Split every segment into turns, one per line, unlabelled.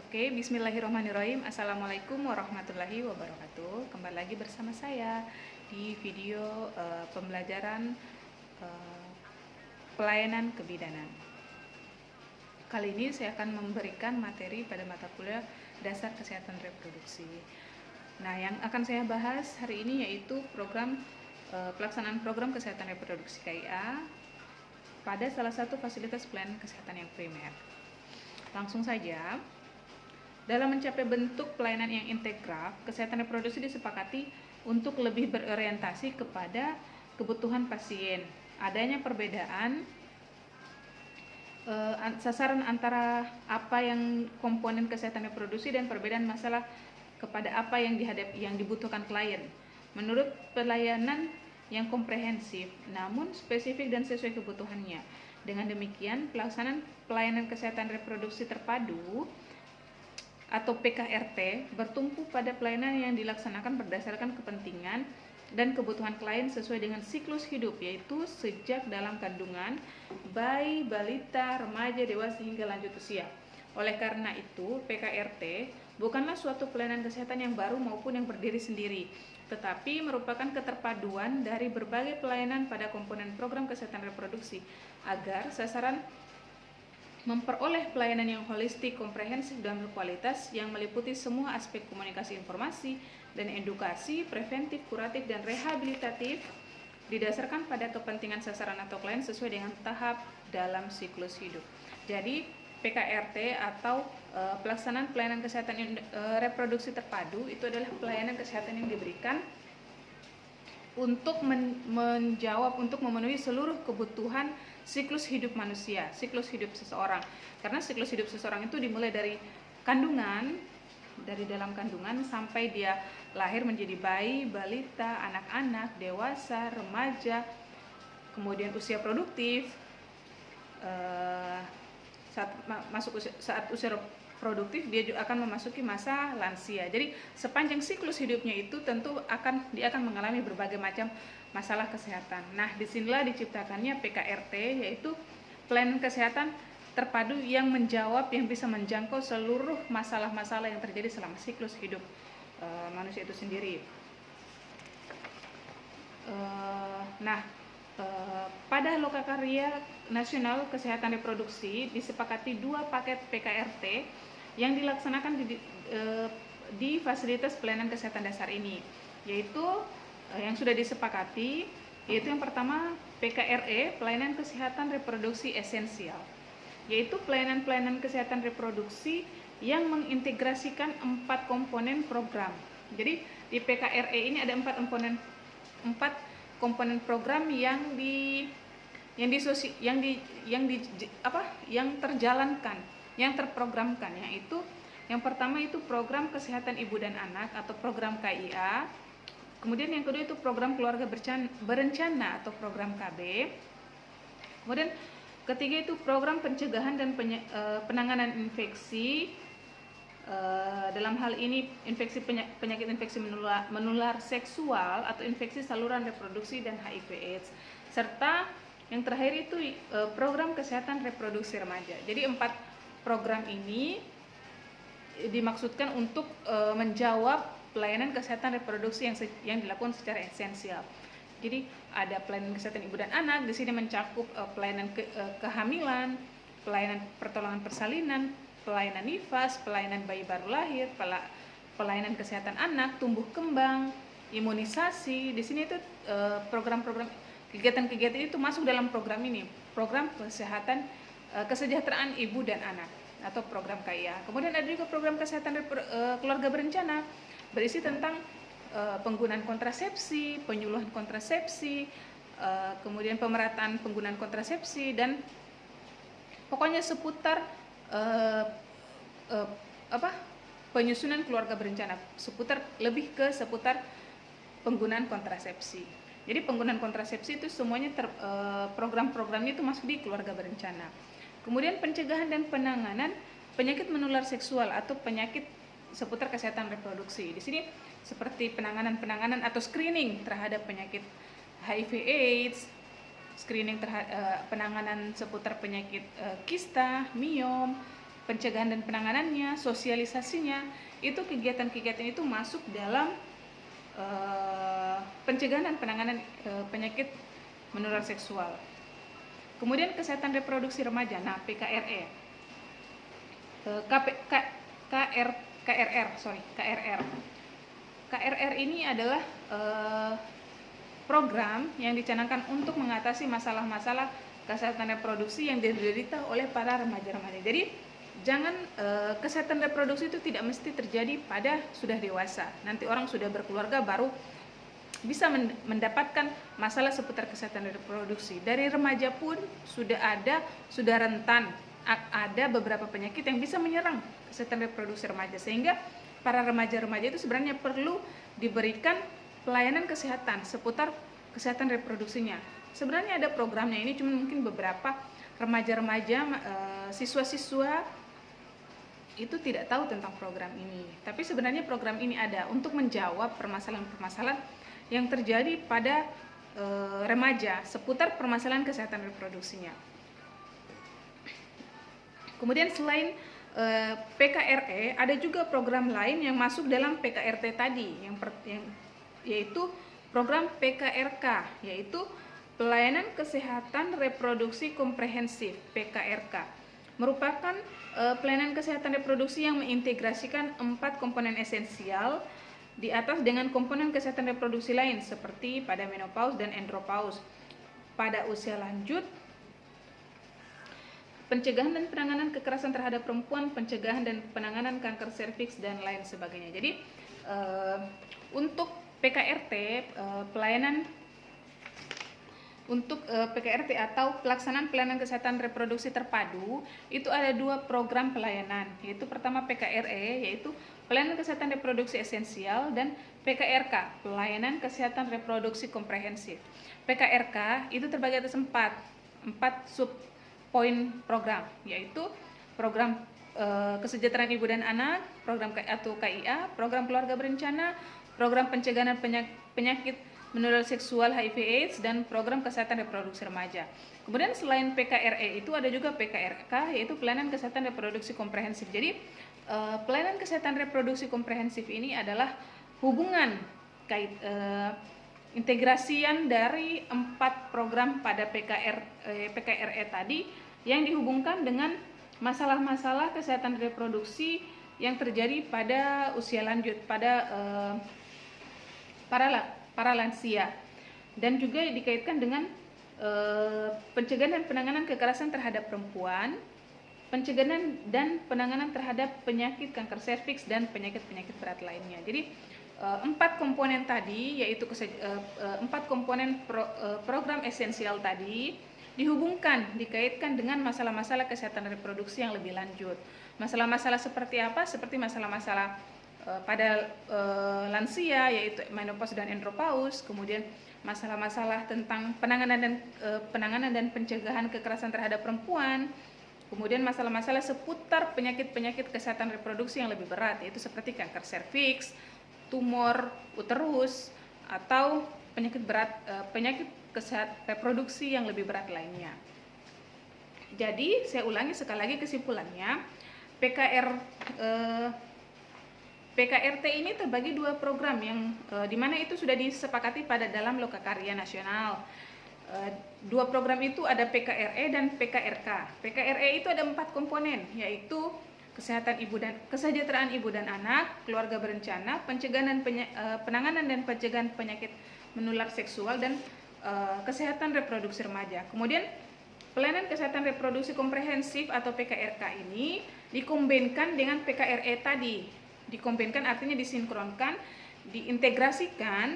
Oke, bismillahirrahmanirrahim. Assalamualaikum warahmatullahi wabarakatuh. Kembali lagi bersama saya di video pembelajaran pelayanan kebidanan. Kali ini saya akan memberikan materi pada mata kuliah dasar kesehatan reproduksi. Nah, yang akan saya bahas hari ini yaitu pelaksanaan program kesehatan reproduksi KIA pada salah satu fasilitas pelayanan kesehatan yang primer. Langsung saja. Dalam mencapai bentuk pelayanan yang integral, kesehatan reproduksi disepakati untuk lebih berorientasi kepada kebutuhan pasien. Adanya perbedaan sasaran antara apa yang komponen kesehatan reproduksi dan perbedaan masalah kepada apa yang dibutuhkan klien. Menurut pelayanan yang komprehensif, namun spesifik dan sesuai kebutuhannya. Dengan demikian, pelaksanaan pelayanan kesehatan reproduksi terpadu atau PKRT bertumpu pada pelayanan yang dilaksanakan berdasarkan kepentingan dan kebutuhan klien sesuai dengan siklus hidup, yaitu sejak dalam kandungan, bayi, balita, remaja, dewasa hingga lanjut usia. Oleh karena itu, PKRT bukanlah suatu pelayanan kesehatan yang baru maupun yang berdiri sendiri, tetapi merupakan keterpaduan dari berbagai pelayanan pada komponen program kesehatan reproduksi agar sasaran memperoleh pelayanan yang holistik, komprehensif, dan berkualitas yang meliputi semua aspek komunikasi informasi dan edukasi, preventif, kuratif, dan rehabilitatif didasarkan pada kepentingan sasaran atau klien sesuai dengan tahap dalam siklus hidup. Jadi PKRT atau pelaksanaan pelayanan kesehatan reproduksi terpadu itu adalah pelayanan kesehatan yang diberikan untuk untuk memenuhi seluruh kebutuhan siklus hidup manusia, siklus hidup seseorang. Karena siklus hidup seseorang itu dimulai dari kandungan, dari dalam kandungan sampai dia lahir menjadi bayi, balita, anak-anak, dewasa, remaja, kemudian usia produktif. Saat usia produktif dia juga akan memasuki masa lansia. Jadi sepanjang siklus hidupnya itu tentu dia akan mengalami berbagai macam masalah kesehatan. Nah, disinilah diciptakannya PKRT, yaitu pelayanan kesehatan terpadu yang bisa menjangkau seluruh masalah-masalah yang terjadi selama siklus hidup manusia itu sendiri. Pada Lokakarya Nasional Kesehatan Reproduksi disepakati 2 paket PKRT yang dilaksanakan di fasilitas pelayanan kesehatan dasar ini, yaitu yang sudah disepakati, yaitu yang pertama PKRE, pelayanan kesehatan reproduksi esensial, yaitu pelayanan kesehatan reproduksi yang mengintegrasikan 4 komponen program. Jadi di PKRE ini ada 4 komponen program yang terjalankan, yang terprogramkan, yaitu yang pertama itu program kesehatan ibu dan anak atau program KIA. Kemudian yang kedua itu program keluarga berencana atau program KB. Kemudian ketiga itu program pencegahan dan penanganan infeksi. Dalam hal ini penyakit infeksi menular seksual atau infeksi saluran reproduksi dan HIV/AIDS, serta yang terakhir itu program kesehatan reproduksi remaja. Jadi 4 program ini dimaksudkan untuk menjawab pelayanan kesehatan reproduksi yang dilakukan secara esensial. Jadi ada pelayanan kesehatan ibu dan anak, di sini mencakup pelayanan kehamilan, pelayanan pertolongan persalinan, pelayanan nifas, pelayanan bayi baru lahir, pelayanan kesehatan anak, tumbuh kembang, imunisasi. Di sini itu program-program kegiatan-kegiatan itu masuk dalam program ini, program kesejahteraan ibu dan anak atau program KIA. Kemudian ada juga program kesehatan keluarga berencana, berisi tentang penggunaan kontrasepsi, penyuluhan kontrasepsi, kemudian pemerataan penggunaan kontrasepsi, dan pokoknya seputar penyusunan keluarga berencana, lebih ke seputar penggunaan kontrasepsi. Jadi penggunaan kontrasepsi itu semuanya program-programnya itu masuk di keluarga berencana. Kemudian pencegahan dan penanganan penyakit menular seksual atau penyakit seputar kesehatan reproduksi. Di sini seperti penanganan atau screening terhadap penyakit HIV/AIDS, screening penanganan seputar penyakit kista, miom, pencegahan dan penanganannya, sosialisasinya, itu kegiatan-kegiatan itu masuk dalam pencegahan dan penanganan penyakit menular seksual. Kemudian kesehatan reproduksi remaja, nah PKRE, KRR ini adalah program yang dicanangkan untuk mengatasi masalah-masalah kesehatan reproduksi yang diderita oleh para remaja-remaja. Jadi jangan kesehatan reproduksi itu tidak mesti terjadi pada sudah dewasa. Nanti orang sudah berkeluarga baru bisa mendapatkan masalah seputar kesehatan reproduksi. Dari remaja pun sudah rentan, ada beberapa penyakit yang bisa menyerang kesehatan reproduksi remaja, sehingga para remaja-remaja itu sebenarnya perlu diberikan pelayanan kesehatan seputar kesehatan reproduksinya. Sebenarnya ada programnya, ini cuma mungkin beberapa remaja-remaja, siswa-siswa itu tidak tahu tentang program ini. Tapi sebenarnya program ini ada untuk menjawab permasalahan-permasalahan yang terjadi pada remaja seputar permasalahan kesehatan reproduksinya. Kemudian selain PKRE, ada juga program lain yang masuk dalam PKRT tadi, yaitu program PKRK, yaitu Pelayanan Kesehatan Reproduksi Komprehensif, PKRK. Merupakan pelayanan kesehatan reproduksi yang mengintegrasikan 4 komponen esensial di atas dengan komponen kesehatan reproduksi lain seperti pada menopause dan andropause, pada usia lanjut, pencegahan dan penanganan kekerasan terhadap perempuan, pencegahan dan penanganan kanker serviks dan lain sebagainya. Jadi untuk PKRT, PKRT atau pelaksanaan pelayanan kesehatan reproduksi terpadu, itu ada 2 program pelayanan, yaitu pertama PKRE, yaitu pelayanan kesehatan reproduksi esensial, dan PKRK, pelayanan kesehatan reproduksi komprehensif. PKRK itu terbagi atas 4 sub poin program, yaitu program kesejahteraan ibu dan anak, program atau KIA, program keluarga berencana, program pencegahan penyakit menular seksual HIV/AIDS, dan program kesehatan reproduksi remaja. Kemudian selain PKRE itu ada juga PKRK, yaitu pelayanan kesehatan reproduksi komprehensif. Jadi pelayanan kesehatan reproduksi komprehensif ini adalah hubungan integrasian dari 4 program pada PKRE tadi yang dihubungkan dengan masalah-masalah kesehatan reproduksi yang terjadi pada usia lanjut, pada para lansia, dan juga dikaitkan dengan pencegahan dan penanganan kekerasan terhadap perempuan, pencegahan dan penanganan terhadap penyakit kanker serviks dan penyakit-penyakit berat lainnya. Jadi 4 komponen tadi, yaitu 4 komponen program esensial tadi dikaitkan dengan masalah-masalah kesehatan reproduksi yang lebih lanjut. Masalah-masalah seperti apa? Seperti masalah-masalah pada lansia, yaitu menopause dan andropause, kemudian masalah-masalah tentang penanganan dan pencegahan kekerasan terhadap perempuan, kemudian masalah-masalah seputar penyakit-penyakit kesehatan reproduksi yang lebih berat, yaitu seperti kanker serviks, tumor uterus, atau penyakit kesehatan reproduksi yang lebih berat lainnya. Jadi saya ulangi sekali lagi kesimpulannya, PKRT ini terbagi 2 program yang dimana itu sudah disepakati pada dalam Lokakarya Nasional. 2 program itu ada PKRE dan PKRK. PKRE itu ada 4 komponen, yaitu kesejahteraan ibu dan anak, keluarga berencana, pencegahan dan penanganan dan pencegahan penyakit menular seksual, dan kesehatan reproduksi remaja. Kemudian pelayanan kesehatan reproduksi komprehensif atau PKRK ini dikombinkan dengan PKRE tadi. Dikombinkan artinya disinkronkan, diintegrasikan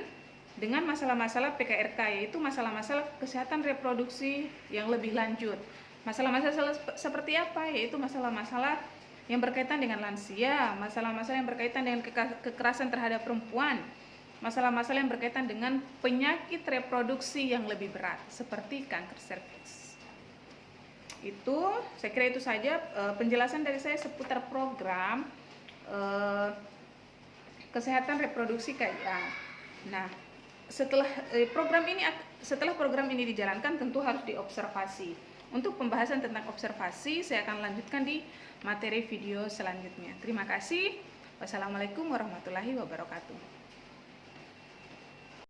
dengan masalah-masalah PKRK, yaitu masalah-masalah kesehatan reproduksi yang lebih lanjut. Masalah-masalah seperti apa? Yaitu masalah-masalah yang berkaitan dengan lansia, masalah-masalah yang berkaitan dengan kekerasan terhadap perempuan, masalah-masalah yang berkaitan dengan penyakit reproduksi yang lebih berat seperti kanker serviks. Itu saya kira itu saja penjelasan dari saya seputar program kesehatan reproduksi KIA. Nah, setelah program ini dijalankan tentu harus diobservasi. Untuk pembahasan tentang observasi, saya akan lanjutkan di materi video selanjutnya. Terima kasih. Wassalamualaikum warahmatullahi wabarakatuh.